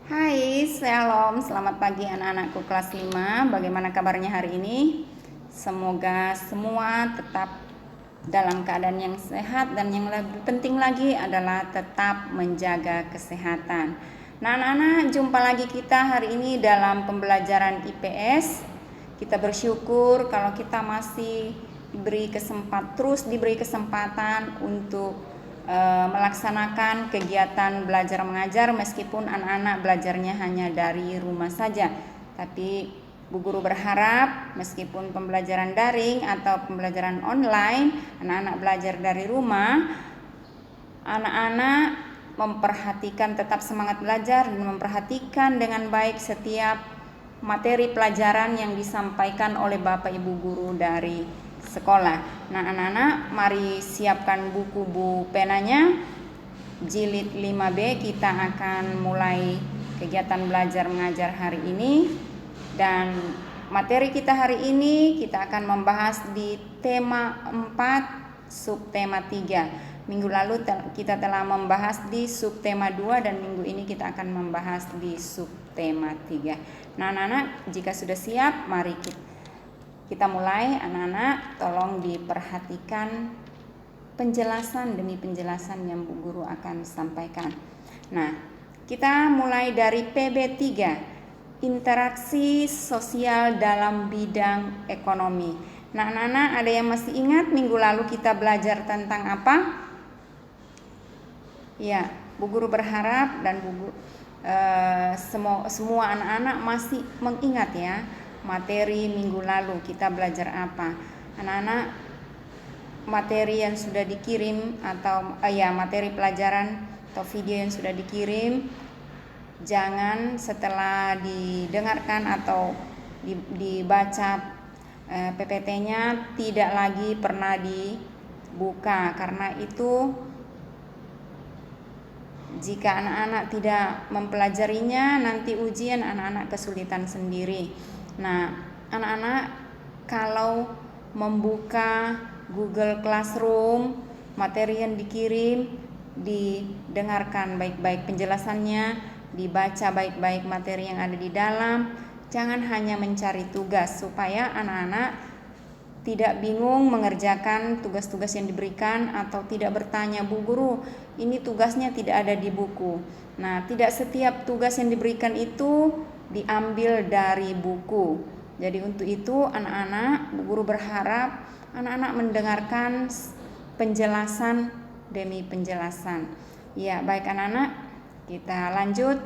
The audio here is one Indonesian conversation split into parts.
Hai, shalom, selamat pagi anak-anakku kelas 5. Bagaimana kabarnya hari ini? Semoga semua tetap dalam keadaan yang sehat dan yang lebih penting lagi adalah tetap menjaga kesehatan. Nah anak-anak, jumpa lagi kita hari ini dalam pembelajaran IPS. Kita bersyukur kalau kita masih terus diberi kesempatan untuk melaksanakan kegiatan belajar mengajar meskipun anak-anak belajarnya hanya dari rumah saja. Tapi Bu Guru berharap meskipun pembelajaran daring atau pembelajaran online, anak-anak belajar dari rumah, anak-anak memperhatikan tetap semangat belajar dan memperhatikan dengan baik setiap materi pelajaran yang disampaikan oleh Bapak Ibu guru dari sekolah. Nah anak-anak, mari siapkan buku penanya. Jilid 5B kita akan mulai kegiatan belajar mengajar hari ini. Dan materi kita hari ini kita akan membahas di tema 4 subtema 3. Minggu lalu kita telah membahas di subtema 2 dan minggu ini kita akan membahas di subtema 3. Nah anak-anak, jika sudah siap mari kita mulai. Anak-anak tolong diperhatikan penjelasan demi penjelasan yang Bu Guru akan sampaikan. Nah, kita mulai dari PB 3, interaksi sosial dalam bidang ekonomi. Nah anak-anak, ada yang masih ingat minggu lalu kita belajar tentang apa? Ya, Bu Guru berharap dan Bu Guru semua anak-anak masih mengingat ya materi minggu lalu kita belajar apa. Anak-anak, materi yang sudah dikirim atau materi pelajaran atau video yang sudah dikirim, jangan setelah didengarkan atau dibaca PPT-nya tidak lagi pernah dibuka, karena itu jika anak-anak tidak mempelajarinya nanti ujian anak-anak kesulitan sendiri. Nah anak-anak kalau membuka Google Classroom, materi yang dikirim didengarkan baik-baik penjelasannya, dibaca baik-baik materi yang ada di dalam. Jangan hanya mencari tugas, supaya anak-anak tidak bingung mengerjakan tugas-tugas yang diberikan atau tidak bertanya, Bu Guru, ini tugasnya tidak ada di buku. Nah, tidak setiap tugas yang diberikan itu diambil dari buku. Jadi untuk itu anak-anak, Bu Guru berharap anak-anak mendengarkan penjelasan demi penjelasan. Ya, baik anak-anak, kita lanjut.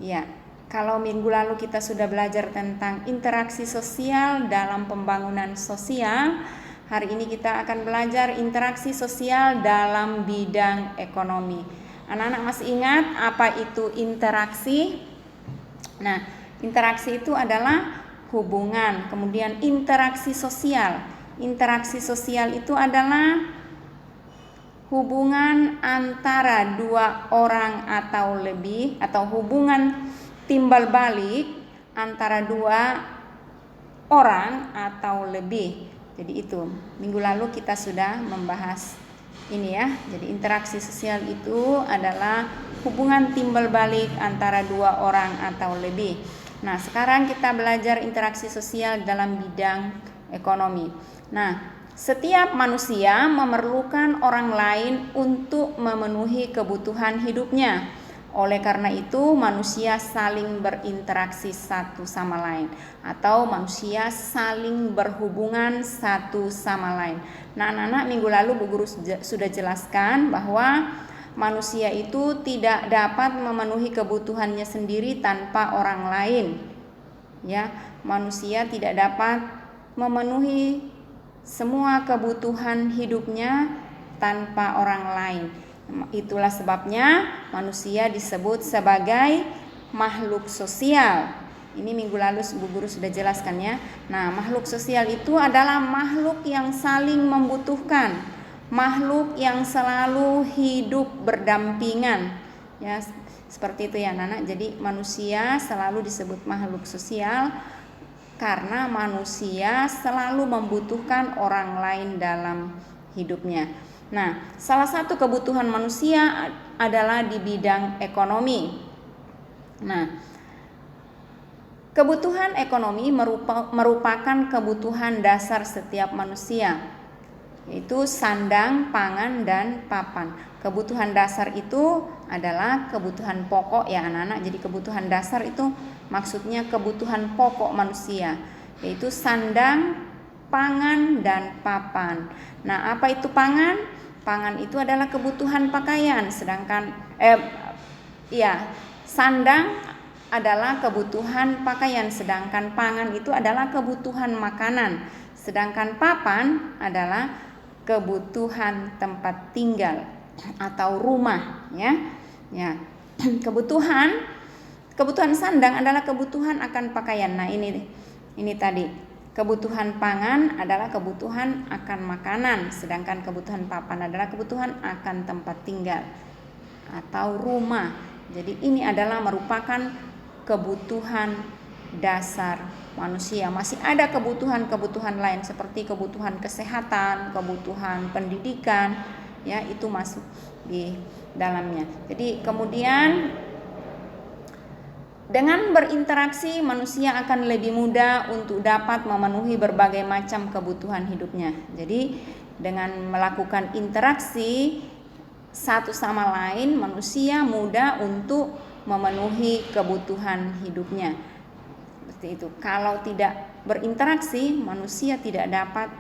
Ya, kalau minggu lalu kita sudah belajar tentang interaksi sosial dalam pembangunan sosial, hari ini kita akan belajar interaksi sosial dalam bidang ekonomi. Anak-anak masih ingat apa itu interaksi? Nah, interaksi itu adalah hubungan, kemudian interaksi sosial. Interaksi sosial itu adalah hubungan antara dua orang atau lebih, atau hubungan timbal balik antara dua orang atau lebih. Jadi itu minggu lalu kita sudah membahas ini ya. Jadi interaksi sosial itu adalah hubungan timbal balik antara dua orang atau lebih. Nah sekarang kita belajar interaksi sosial dalam bidang ekonomi. Nah setiap manusia memerlukan orang lain untuk memenuhi kebutuhan hidupnya. Oleh karena itu manusia saling berinteraksi satu sama lain, atau manusia saling berhubungan satu sama lain. Nah anak-anak, minggu lalu Bu Guru sudah jelaskan bahwa manusia itu tidak dapat memenuhi kebutuhannya sendiri tanpa orang lain. Ya, manusia tidak dapat memenuhi semua kebutuhan hidupnya tanpa orang lain. Itulah sebabnya manusia disebut sebagai makhluk sosial. Ini minggu lalu Bu Guru sudah jelaskan ya. Nah, makhluk sosial itu adalah makhluk yang saling membutuhkan, makhluk yang selalu hidup berdampingan. Ya, seperti itu ya anak-anak. Jadi manusia selalu disebut makhluk sosial karena manusia selalu membutuhkan orang lain dalam hidupnya. Nah, salah satu kebutuhan manusia adalah di bidang ekonomi. Nah, kebutuhan ekonomi merupakan kebutuhan dasar setiap manusia, yaitu sandang, pangan, dan papan. Kebutuhan dasar itu adalah kebutuhan pokok ya anak-anak. Jadi kebutuhan dasar itu maksudnya kebutuhan pokok manusia, yaitu sandang, pangan, dan papan. Nah, apa itu pangan? Pangan itu adalah kebutuhan pakaian, sedangkan sandang adalah kebutuhan pakaian, sedangkan pangan itu adalah kebutuhan makanan, sedangkan papan adalah kebutuhan tempat tinggal atau rumah ya. Kebutuhan sandang adalah kebutuhan akan pakaian. Nah, ini tadi kebutuhan pangan adalah kebutuhan akan makanan, sedangkan kebutuhan papan adalah kebutuhan akan tempat tinggal atau rumah. Jadi ini adalah merupakan kebutuhan dasar manusia. Masih ada kebutuhan-kebutuhan lain seperti kebutuhan kesehatan, kebutuhan pendidikan, ya, itu masuk di dalamnya. Jadi kemudian dengan berinteraksi manusia akan lebih mudah untuk dapat memenuhi berbagai macam kebutuhan hidupnya. Jadi dengan melakukan interaksi satu sama lain, manusia mudah untuk memenuhi kebutuhan hidupnya. Seperti itu. Kalau tidak berinteraksi, manusia tidak dapat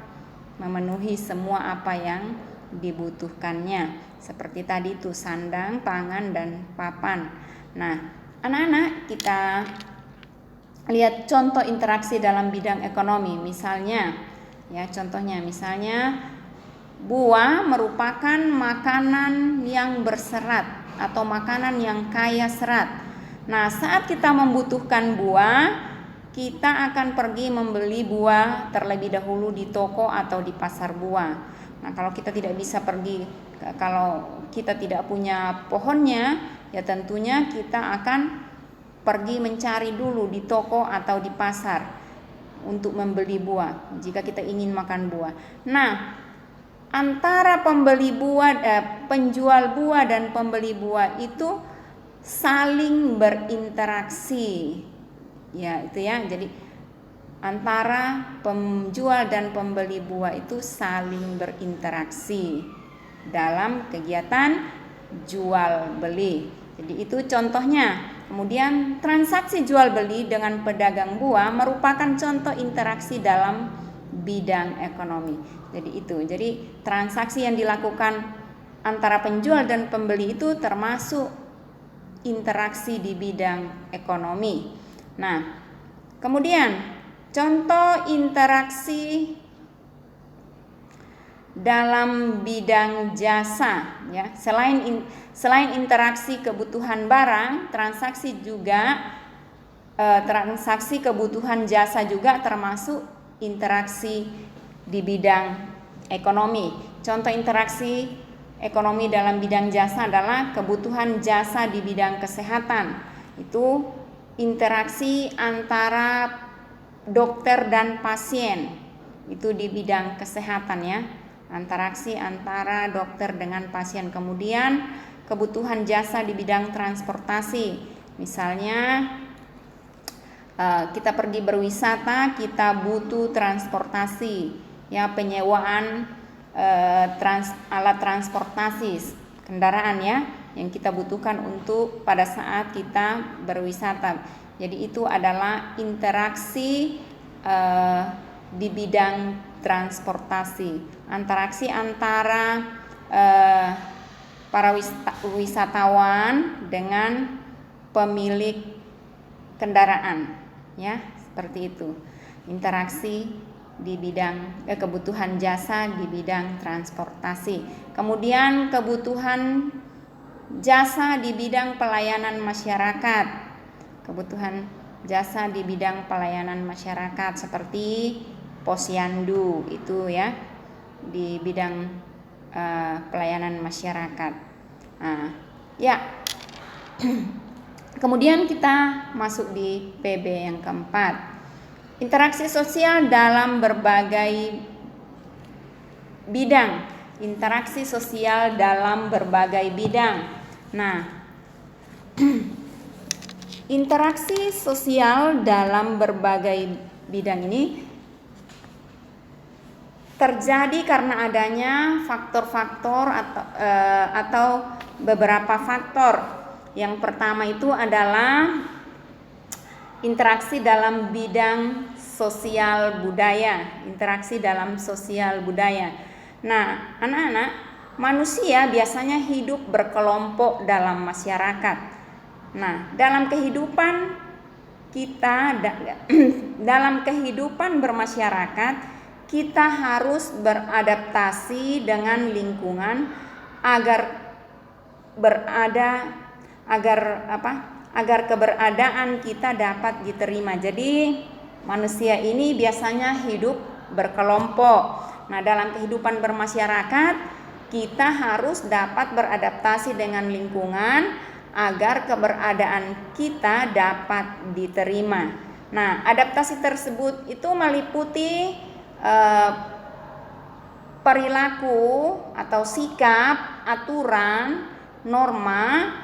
memenuhi semua apa yang dibutuhkannya. Seperti tadi itu sandang, pangan, dan papan. Nah, anak-anak, kita lihat contoh interaksi dalam bidang ekonomi. Misalnya, buah merupakan makanan yang berserat atau makanan yang kaya serat. Nah, saat kita membutuhkan buah, kita akan pergi membeli buah terlebih dahulu di toko atau di pasar buah. Nah, kalau kita tidak punya pohonnya, ya tentunya kita akan pergi mencari dulu di toko atau di pasar untuk membeli buah jika kita ingin makan buah. Nah, antara penjual buah dan pembeli buah itu saling berinteraksi. Ya, itu ya. Jadi antara penjual dan pembeli buah itu saling berinteraksi dalam kegiatan jual beli. Jadi itu contohnya. Kemudian transaksi jual beli dengan pedagang buah merupakan contoh interaksi dalam bidang ekonomi. Jadi transaksi yang dilakukan antara penjual dan pembeli itu termasuk interaksi di bidang ekonomi. Nah, kemudian contoh interaksi dalam bidang jasa, ya. Selain interaksi kebutuhan barang, transaksi kebutuhan jasa juga termasuk interaksi di bidang ekonomi. Contoh interaksi ekonomi dalam bidang jasa adalah kebutuhan jasa di bidang kesehatan. Itu interaksi antara dokter dan pasien. Itu di bidang kesehatan ya. Interaksi antara dokter dengan pasien. Kemudian kebutuhan jasa di bidang transportasi. Misalnya kita pergi berwisata, kita butuh transportasi, ya, penyewaan alat transportasi, kendaraan ya, yang kita butuhkan untuk pada saat kita berwisata. Jadi itu adalah interaksi di bidang transportasi, interaksi antara para wisatawan dengan pemilik kendaraan, ya, seperti itu. Interaksi di bidang kebutuhan jasa di bidang transportasi. Kemudian kebutuhan jasa di bidang pelayanan masyarakat. Kebutuhan jasa di bidang pelayanan masyarakat seperti posyandu itu ya, di bidang pelayanan masyarakat. Nah, ya. Kemudian kita masuk di PB yang keempat. Interaksi sosial dalam berbagai bidang. Interaksi sosial dalam berbagai bidang. Nah, Interaksi sosial dalam berbagai bidang ini terjadi karena adanya faktor-faktor atau beberapa faktor. Yang pertama itu adalah interaksi dalam bidang sosial budaya, interaksi dalam sosial budaya. Nah, anak-anak, manusia biasanya hidup berkelompok dalam masyarakat. Nah, dalam kehidupan kita, dalam kehidupan bermasyarakat, kita harus beradaptasi dengan lingkungan agar keberadaan kita dapat diterima. Jadi manusia ini biasanya hidup berkelompok. Nah, dalam kehidupan bermasyarakat kita harus dapat beradaptasi dengan lingkungan agar keberadaan kita dapat diterima. Nah, adaptasi tersebut itu meliputi perilaku atau sikap, aturan, norma,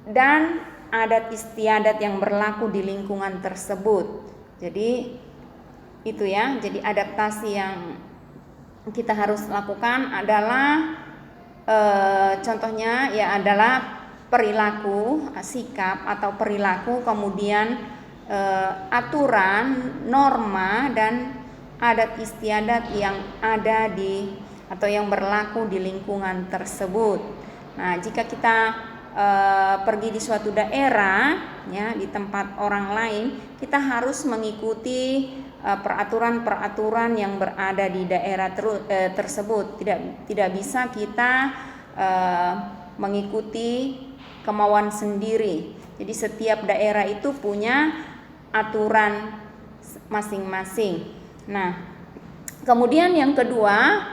dan adat istiadat yang berlaku di lingkungan tersebut. Jadi itu ya, jadi adaptasi yang kita harus lakukan adalah contohnya ya adalah perilaku, sikap atau perilaku, kemudian aturan, norma, dan adat istiadat yang ada di atau yang berlaku di lingkungan tersebut. Nah, jika kita pergi di suatu daerah ya, di tempat orang lain, kita harus mengikuti peraturan-peraturan yang berada di daerah tersebut. Tidak bisa kita mengikuti kemauan sendiri. Jadi setiap daerah itu punya aturan masing-masing. Nah, kemudian yang kedua,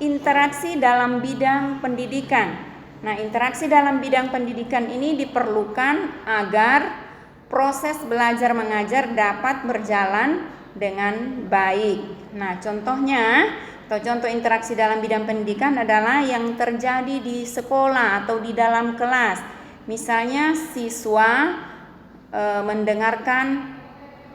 interaksi dalam bidang pendidikan. Nah, interaksi dalam bidang pendidikan ini diperlukan agar proses belajar mengajar dapat berjalan dengan baik. Nah, contohnya atau contoh interaksi dalam bidang pendidikan adalah yang terjadi di sekolah atau di dalam kelas. Misalnya siswa mendengarkan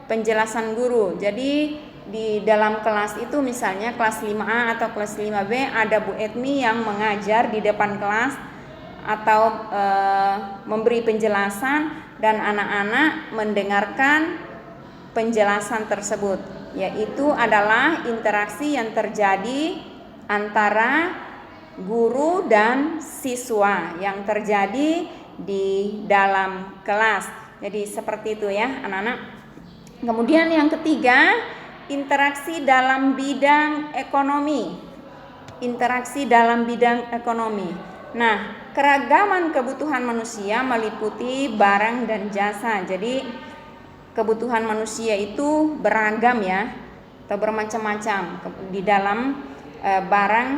penjelasan guru. Jadi di dalam kelas itu misalnya kelas 5A atau kelas 5B ada Bu Etmi yang mengajar di depan kelas atau memberi penjelasan dan anak-anak mendengarkan penjelasan tersebut. Yaitu adalah interaksi yang terjadi antara guru dan siswa yang terjadi di dalam kelas. Jadi seperti itu ya anak-anak. Kemudian yang ketiga, interaksi dalam bidang ekonomi. Interaksi dalam bidang ekonomi. Nah, keragaman kebutuhan manusia meliputi barang dan jasa. Jadi kebutuhan manusia itu beragam ya, atau bermacam-macam di dalam barang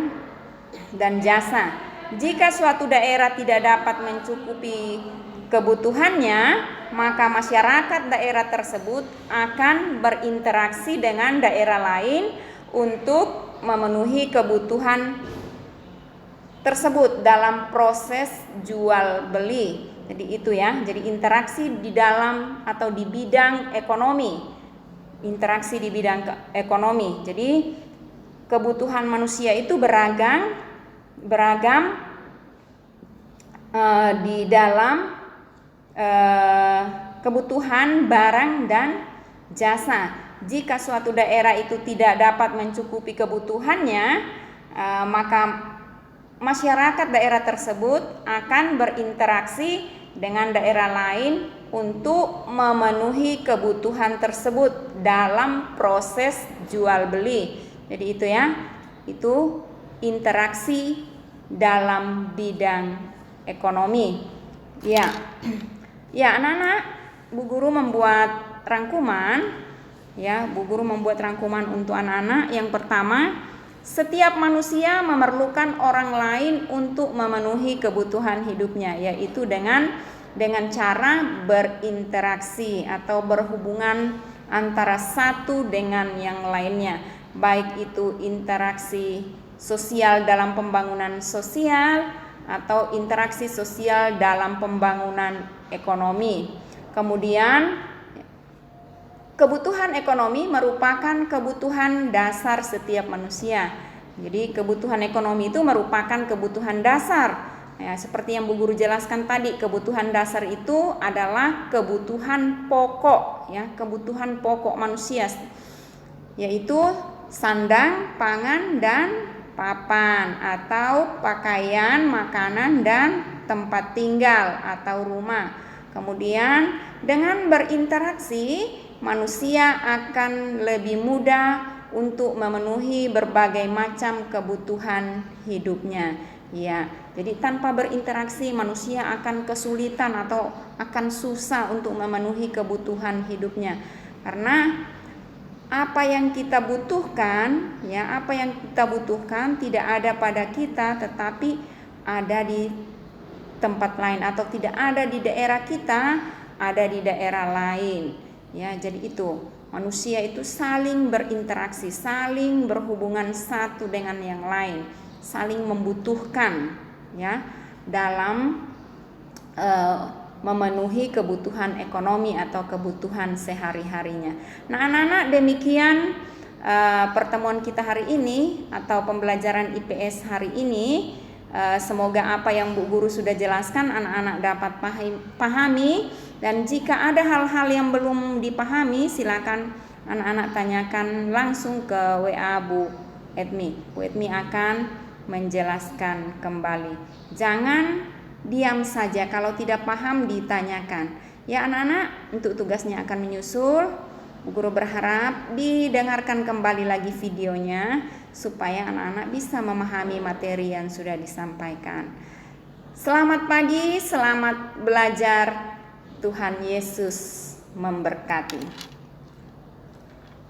dan jasa. Jika suatu daerah tidak dapat mencukupi kebutuhannya, maka masyarakat daerah tersebut akan berinteraksi dengan daerah lain untuk memenuhi kebutuhan tersebut dalam proses jual beli. Jadi itu ya, jadi interaksi di dalam atau di bidang ekonomi. Interaksi di bidang ekonomi. Jadi kebutuhan manusia itu beragam di dalam kebutuhan barang dan jasa. Jika suatu daerah itu tidak dapat mencukupi kebutuhannya, maka masyarakat daerah tersebut akan berinteraksi dengan daerah lain untuk memenuhi kebutuhan tersebut dalam proses jual beli. Jadi itu ya, itu interaksi dalam bidang ekonomi. Ya, ya anak-anak, Bu Guru membuat rangkuman. Ya, Bu Guru membuat rangkuman untuk anak-anak. Yang pertama, setiap manusia memerlukan orang lain untuk memenuhi kebutuhan hidupnya, yaitu dengan cara berinteraksi atau berhubungan antara satu dengan yang lainnya, baik itu interaksi sosial dalam pembangunan sosial atau interaksi sosial dalam pembangunan ekonomi. Kemudian kebutuhan ekonomi merupakan kebutuhan dasar setiap manusia. Jadi kebutuhan ekonomi itu merupakan kebutuhan dasar. Ya, seperti yang Bu Guru jelaskan tadi, kebutuhan dasar itu adalah kebutuhan pokok, ya, kebutuhan pokok manusia, yaitu sandang, pangan, dan papan atau pakaian, makanan, dan tempat tinggal atau rumah. Kemudian dengan berinteraksi, manusia akan lebih mudah untuk memenuhi berbagai macam kebutuhan hidupnya. Ya, jadi tanpa berinteraksi manusia akan kesulitan atau akan susah untuk memenuhi kebutuhan hidupnya. Karena apa yang kita butuhkan, ya, apa yang kita butuhkan tidak ada pada kita tetapi ada di tempat lain, atau tidak ada di daerah kita, ada di daerah lain. Ya, jadi itu manusia itu saling berinteraksi, saling berhubungan satu dengan yang lain, saling membutuhkan, ya, dalam memenuhi kebutuhan ekonomi atau kebutuhan sehari-harinya. Nah, anak-anak, demikian pertemuan kita hari ini atau pembelajaran IPS hari ini. Semoga apa yang Bu Guru sudah jelaskan anak-anak dapat pahami, dan jika ada hal-hal yang belum dipahami silakan anak-anak tanyakan langsung ke WA Bu Edmi. Bu Edmi akan menjelaskan kembali. Jangan diam saja, kalau tidak paham ditanyakan. Ya anak-anak, untuk tugasnya akan menyusul. Bu Guru berharap didengarkan kembali lagi videonya supaya anak-anak bisa memahami materi yang sudah disampaikan. Selamat pagi, selamat belajar. Tuhan Yesus memberkati.